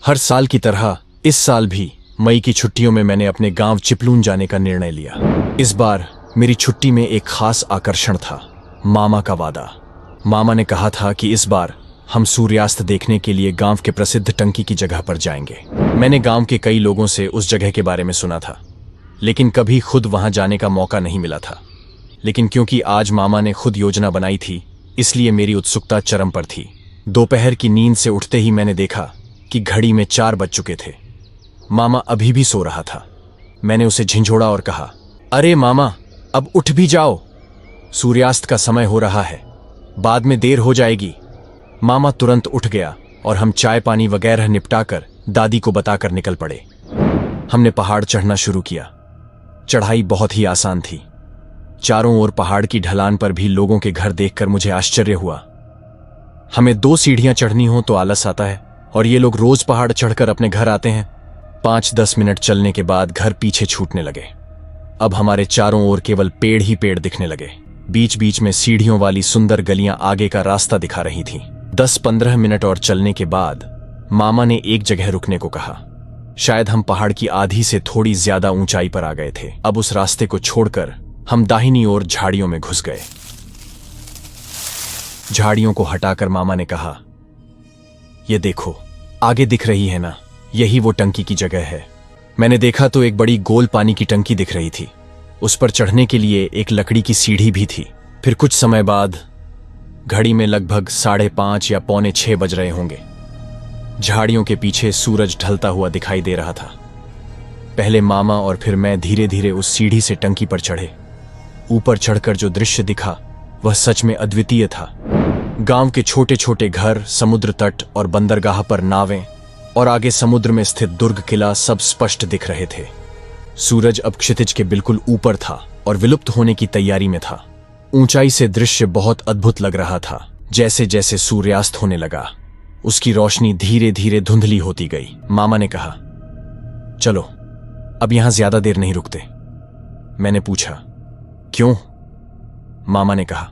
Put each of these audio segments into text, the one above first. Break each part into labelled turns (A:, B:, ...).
A: हर साल की तरह इस साल भी मई की छुट्टियों में मैंने अपने गांव चिपलून जाने का निर्णय लिया। इस बार मेरी छुट्टी में एक खास आकर्षण था, मामा का वादा। मामा ने कहा था कि इस बार हम सूर्यास्त देखने के लिए गांव के प्रसिद्ध टंकी की जगह पर जाएंगे। मैंने गांव के कई लोगों से उस जगह के बारे में सुना था, लेकिन कभी खुद वहां जाने का मौका नहीं मिला था। लेकिन क्योंकि आज मामा ने खुद योजना बनाई थी, इसलिए मेरी उत्सुकता चरम पर थी। दोपहर की नींद से उठते ही मैंने देखा कि घड़ी में 4 बज चुके थे। मामा अभी भी सो रहा था। मैंने उसे झिंझोड़ा और कहा, अरे मामा, अब उठ भी जाओ, सूर्यास्त का समय हो रहा है, बाद में देर हो जाएगी। मामा तुरंत उठ गया और हम चाय पानी वगैरह निपटाकर दादी को बताकर निकल पड़े। हमने पहाड़ चढ़ना शुरू किया। चढ़ाई बहुत ही आसान थी। चारों ओर पहाड़ की ढलान पर भी लोगों के घर देखकर मुझे आश्चर्य हुआ। हमें 2 सीढ़ियां चढ़नी हो तो आलस आता है, और ये लोग रोज पहाड़ चढ़कर अपने घर आते हैं। 5-10 मिनट चलने के बाद घर पीछे छूटने लगे। अब हमारे चारों ओर केवल पेड़ ही पेड़ दिखने लगे। बीच बीच में सीढ़ियों वाली सुंदर गलियां आगे का रास्ता दिखा रही थीं। 10-15 मिनट और चलने के बाद मामा ने एक जगह रुकने को कहा। शायद हम पहाड़ की आधी से थोड़ी ज्यादा ऊंचाई पर आ गए थे। अब उस रास्ते को छोड़कर हम दाहिनी ओर झाड़ियों में घुस गए। झाड़ियों को हटाकर मामा ने कहा, ये देखो, आगे दिख रही है ना, यही वो टंकी की जगह है। मैंने देखा तो एक बड़ी गोल पानी की टंकी दिख रही थी। उस पर चढ़ने के लिए एक लकड़ी की सीढ़ी भी थी। फिर कुछ समय बाद घड़ी में लगभग 5:30 या 5:45 बज रहे होंगे। झाड़ियों के पीछे सूरज ढलता हुआ दिखाई दे रहा था। पहले मामा और फिर मैं धीरे धीरे उस सीढ़ी से टंकी पर चढ़े। ऊपर चढ़कर जो दृश्य दिखा वह सच में अद्वितीय था। गांव के छोटे छोटे घर, समुद्र तट और बंदरगाह पर नावें और आगे समुद्र में स्थित दुर्ग किला सब स्पष्ट दिख रहे थे। सूरज अब क्षितिज के बिल्कुल ऊपर था और विलुप्त होने की तैयारी में था। ऊंचाई से दृश्य बहुत अद्भुत लग रहा था। जैसे जैसे सूर्यास्त होने लगा, उसकी रोशनी धीरे धीरे धुंधली होती गई। मामा ने कहा, चलो अब यहां ज्यादा देर नहीं रुकते। मैंने पूछा, क्यों? मामा ने कहा,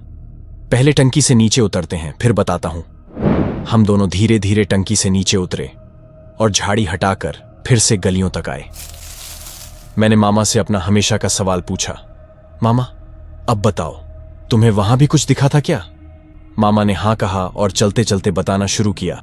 A: पहले टंकी से नीचे उतरते हैं, फिर बताता हूं। हम दोनों धीरे धीरे टंकी से नीचे उतरे और झाड़ी हटाकर फिर से गलियों तक आए। मैंने मामा से अपना हमेशा का सवाल पूछा, मामा अब बताओ, तुम्हें वहां भी कुछ दिखा था क्या? मामा ने हां कहा और चलते चलते बताना शुरू किया।